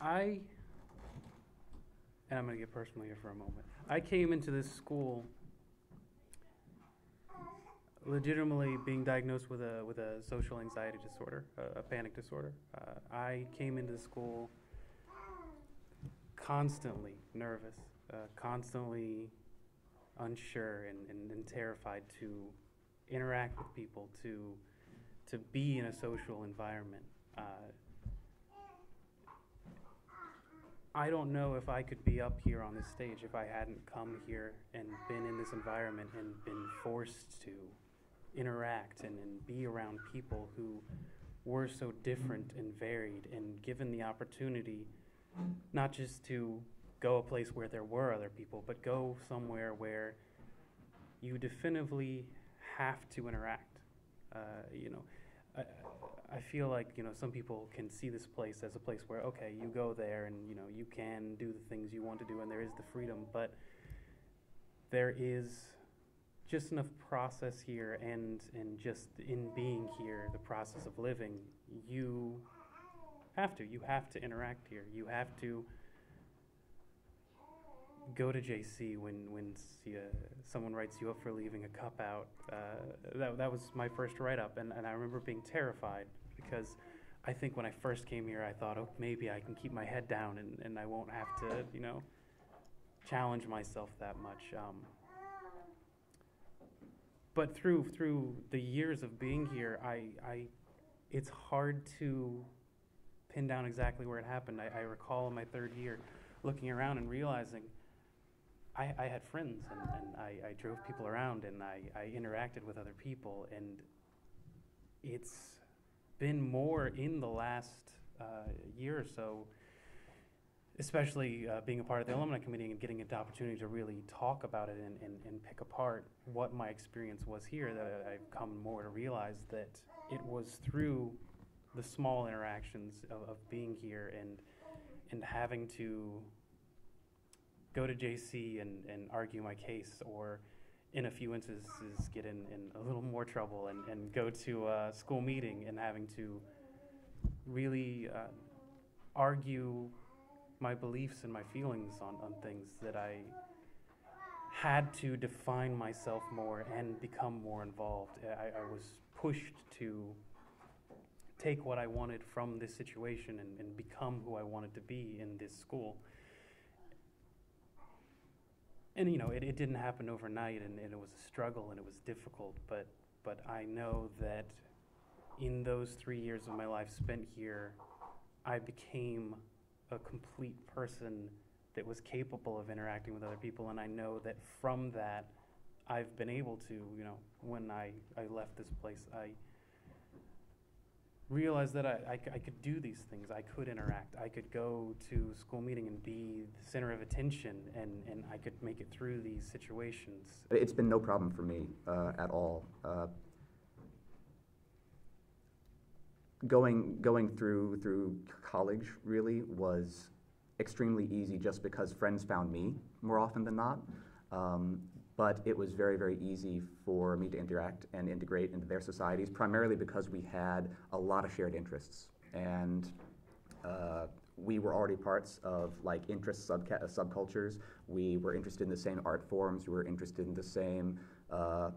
I, and I'm going to get personal here for a moment. I came into this school legitimately being diagnosed with a social anxiety disorder, a panic disorder. I came into the school constantly nervous, constantly unsure and terrified to interact with people, to be in a social environment. I don't know if I could be up here on this stage if I hadn't come here and been in this environment and been forced to interact and be around people who were so different and varied, and given the opportunity not just to go a place where there were other people, but go somewhere where you definitively have to interact. You know, I feel like, you know, some people can see this place as a place where, okay, you go there and, you know, you can do the things you want to do and there is the freedom, but there is just enough process here, and just in being here, the process of living, you have to interact here. You have to go to JC when someone writes you up for leaving a cup out. That was my first write-up, and I remember being terrified because I think when I first came here, I thought, oh, maybe I can keep my head down and I won't have to, you know, challenge myself that much. But through the years of being here, it's hard to pin down exactly where it happened. I recall in my third year looking around and realizing I had friends, and I drove people around, and I interacted with other people, and it's been more in the last year or so, especially being a part of the Alumni Committee and getting an opportunity to really talk about it and pick apart what my experience was here, that I've come more to realize that it was through the small interactions of being here and having to go to JC and argue my case, or in a few instances get in a little more trouble and go to a school meeting and having to really argue my beliefs and my feelings on things, that I had to define myself more and become more involved. I was pushed to take what I wanted from this situation and become who I wanted to be in this school. And, you know, it didn't happen overnight, and it was a struggle, and it was difficult, but I know that in those 3 years of my life spent here, I became a complete person that was capable of interacting with other people, and I know that from that, I've been able to, you know, when I left this place, I realized that I could do these things. I could interact. I could go to a school meeting and be the center of attention, and I could make it through these situations. It's been no problem for me at all. Going through college really was extremely easy, just because friends found me more often than not. But it was very, very easy for me to interact and integrate into their societies, primarily because we had a lot of shared interests. And we were already parts of like interest subcultures. We were interested in the same art forms. We were interested in the same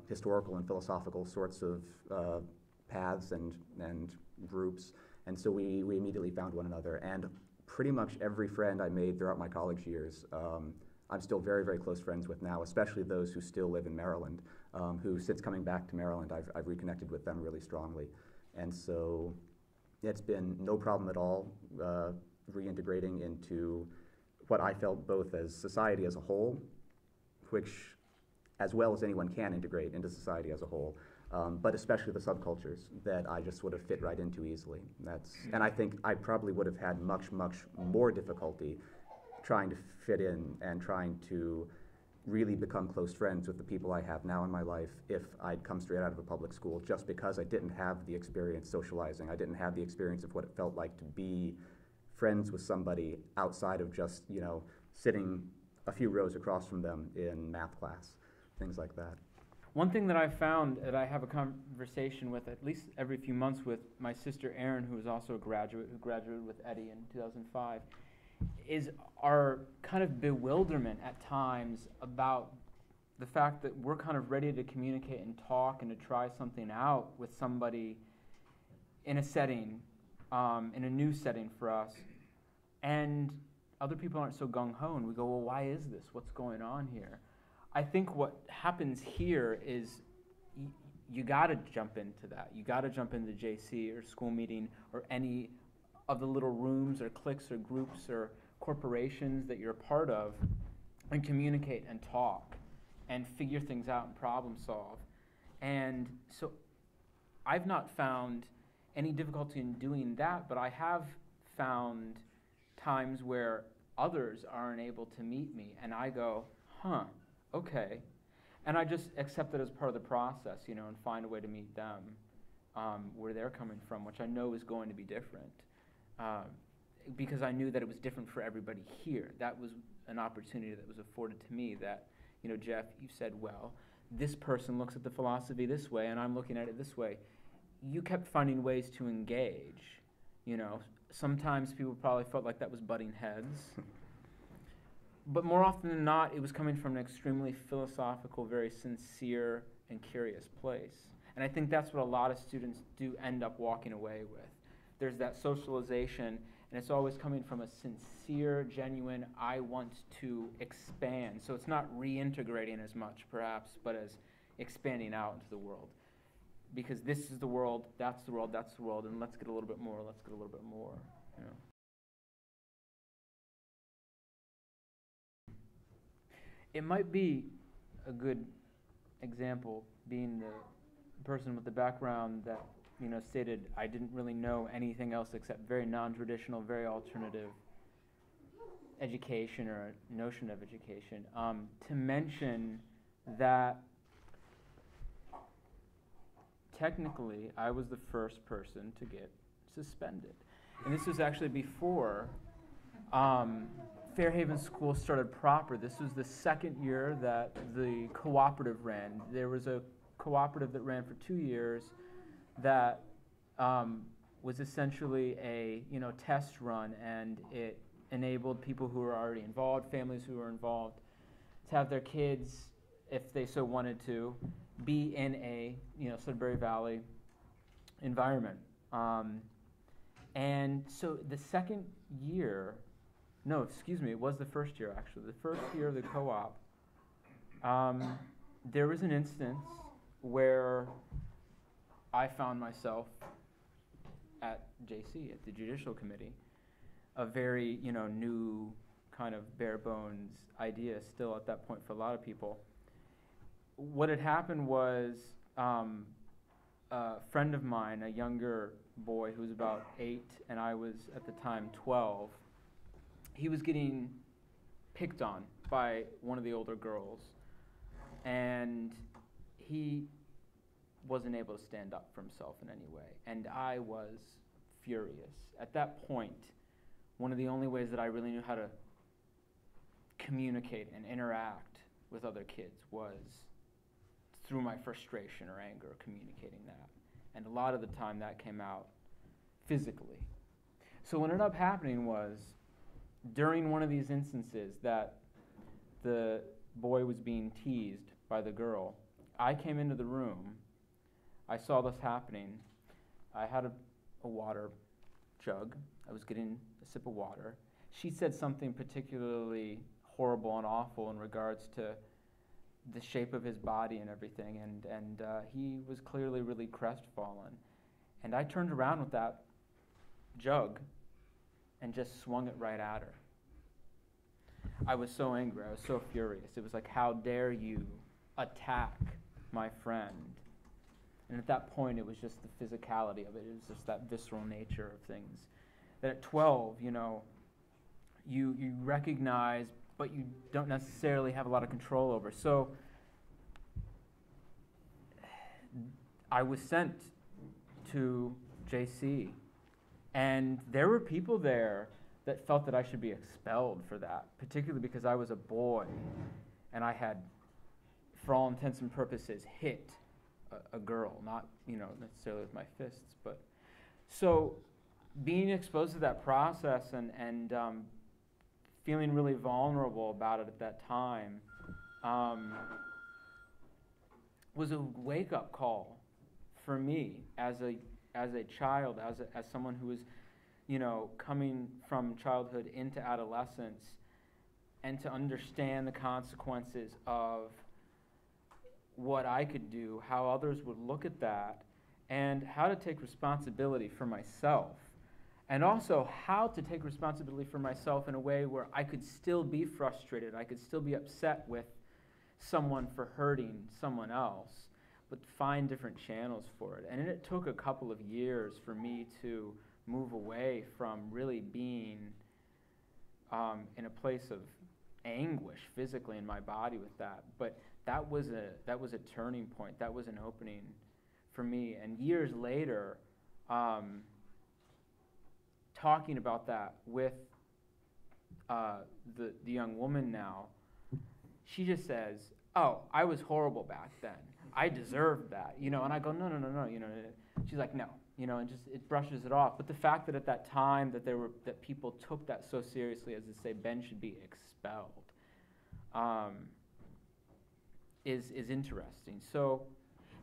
historical and philosophical sorts of paths and groups. And so we immediately found one another. And pretty much every friend I made throughout my college years, I'm still very, very close friends with now, especially those who still live in Maryland, who since coming back to Maryland, I've reconnected with them really strongly. And so it's been no problem at all reintegrating into what I felt both as society as a whole, which as well as anyone can integrate into society as a whole, but especially the subcultures that I just would have fit right into easily. And I think I probably would have had much, much more difficulty trying to fit in and trying to really become close friends with the people I have now in my life if I'd come straight out of a public school, just because I didn't have the experience socializing. I didn't have the experience of what it felt like to be friends with somebody outside of just, you know, sitting a few rows across from them in math class, things like that. One thing that I found that I have a conversation with at least every few months with my sister Erin, who is also a graduate, who graduated with Eddie in 2005, is our kind of bewilderment at times about the fact that we're kind of ready to communicate and talk and to try something out with somebody in a setting, in a new setting for us, and other people aren't so gung-ho, and we go, well, why is this? What's going on here? I think what happens here is you got to jump into that. You got to jump into JC or school meeting or any of the little rooms or cliques or groups or corporations that you're a part of and communicate and talk and figure things out and problem solve. And so I've not found any difficulty in doing that, but I have found times where others aren't able to meet me, and I go, okay. And I just accept it as part of the process, and find a way to meet them where they're coming from, which I know is going to be different. Because I knew that it was different for everybody here. That was an opportunity that was afforded to me that, Jeff, you said, well, this person looks at the philosophy this way, and I'm looking at it this way. You kept finding ways to engage, Sometimes people probably felt like that was butting heads. But more often than not, it was coming from an extremely philosophical, very sincere and curious place. And I think that's what a lot of students do end up walking away with. There's that socialization, and it's always coming from a sincere, genuine, I want to expand. So it's not reintegrating as much, perhaps, but as expanding out into the world. Because this is the world, that's the world, that's the world, and let's get a little bit more, let's get a little bit more. It might be a good example, being the person with the background that stated I didn't really know anything else except very non-traditional, very alternative education or a notion of education. To mention that technically I was the first person to get suspended. And this was actually before Fairhaven School started proper. This was the second year that the cooperative ran. There was a cooperative that ran for 2 years that was essentially a test run, and it enabled people who were already involved, families who were involved, to have their kids, if they so wanted to, be in a Sudbury Valley environment. And so the second year, it was the first year actually. The first year of the co-op, there was an instance where I found myself at JC, at the Judicial Committee, a very, new kind of bare bones idea still at that point for a lot of people. What had happened was a friend of mine, a younger boy who was about 8, and I was at the time 12, he was getting picked on by one of the older girls, and he wasn't able to stand up for himself in any way, and I was furious. At that point, one of the only ways that I really knew how to communicate and interact with other kids was through my frustration or anger, communicating that. And a lot of the time that came out physically. So what ended up happening was, during one of these instances that the boy was being teased by the girl, I came into the room, I saw this happening, I had a water jug, I was getting a sip of water. She said something particularly horrible and awful in regards to the shape of his body and everything, and he was clearly really crestfallen. And I turned around with that jug and just swung it right at her. I was so angry, I was so furious. It was like, how dare you attack my friend? And at that point, it was just the physicality of it. It was just that visceral nature of things. That at 12, you recognize, but you don't necessarily have a lot of control over. So I was sent to JC, and there were people there that felt that I should be expelled for that, particularly because I was a boy, and I had, for all intents and purposes, hit a girl, not necessarily with my fists, but so being exposed to that process and feeling really vulnerable about it at that time, was a wake-up call for me as a child, as someone who was, coming from childhood into adolescence, and to understand the consequences of what I could do, how others would look at that, and how to take responsibility for myself. And also how to take responsibility for myself in a way where I could still be frustrated, I could still be upset with someone for hurting someone else, but find different channels for it. And it took a couple of years for me to move away from really being in a place of anguish physically in my body with that. But that was a turning point. That was an opening for me. And years later, talking about that with the young woman now, she just says, "Oh, I was horrible back then. I deserved that," And I go, no. She's like, "No," and just it brushes it off. But the fact that at that time that people took that so seriously as to say Ben should be expelled, is interesting. So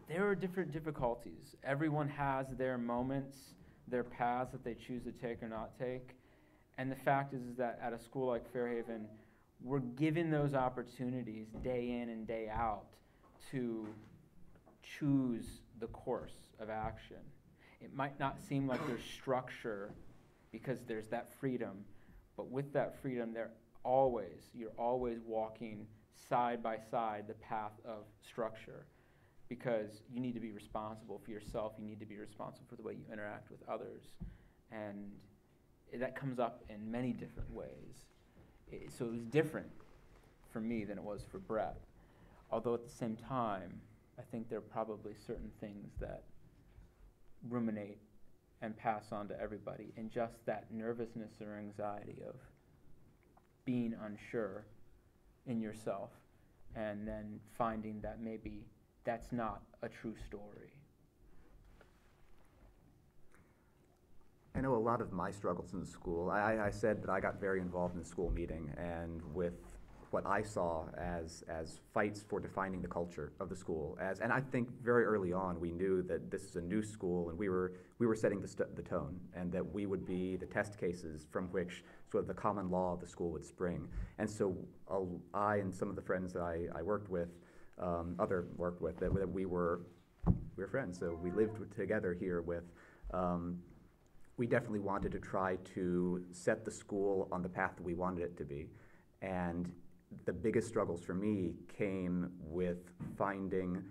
there are different difficulties. Everyone has their moments, their paths that they choose to take or not take. And the fact is that at a school like Fairhaven, we're given those opportunities day in and day out to choose the course of action. It might not seem like there's structure because there's that freedom, but with that freedom, you're always walking side by side the path of structure, because you need to be responsible for yourself, you need to be responsible for the way you interact with others, and that comes up in many different ways. So it was different for me than it was for Brett, although at the same time, I think there are probably certain things that ruminate and pass on to everybody, and just that nervousness or anxiety of being unsure in yourself, and then finding that maybe that's not a true story. I know a lot of my struggles in the school. I said that I got very involved in the school meeting, and with what I saw as fights for defining the culture of the school. And I think very early on we knew that this is a new school, and we were setting the tone, and that we would be the test cases from which sort of the common law of the school would spring. And so I and some of the friends that I worked with, that we were friends. So we lived together here with. We definitely wanted to try to set the school on the path that we wanted it to be. And the biggest struggles for me came with finding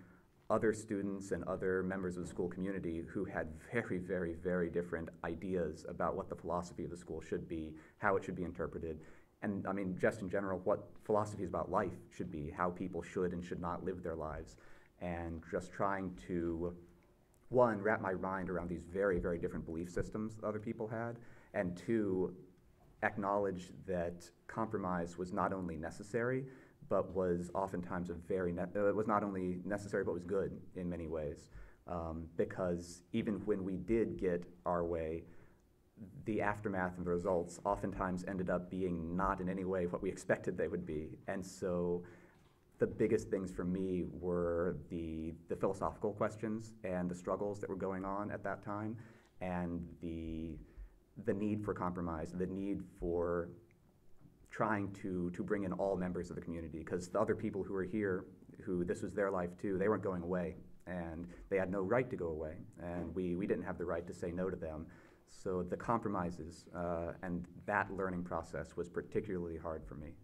other students and other members of the school community who had very, very, very different ideas about what the philosophy of the school should be, how it should be interpreted, and I mean, just in general, what philosophies about life should be, how people should and should not live their lives, and just trying to, one, wrap my mind around these very, very different belief systems that other people had, and two, acknowledge that compromise was not only necessary, but was oftentimes was not only necessary, but was good in many ways. Because even when we did get our way, the aftermath and the results oftentimes ended up being not in any way what we expected they would be. And so the biggest things for me were the philosophical questions and the struggles that were going on at that time, and the need for compromise, the need for trying to bring in all members of the community, because the other people who were here, who this was their life too, they weren't going away, and they had no right to go away, and we didn't have the right to say no to them. So the compromises and that learning process was particularly hard for me.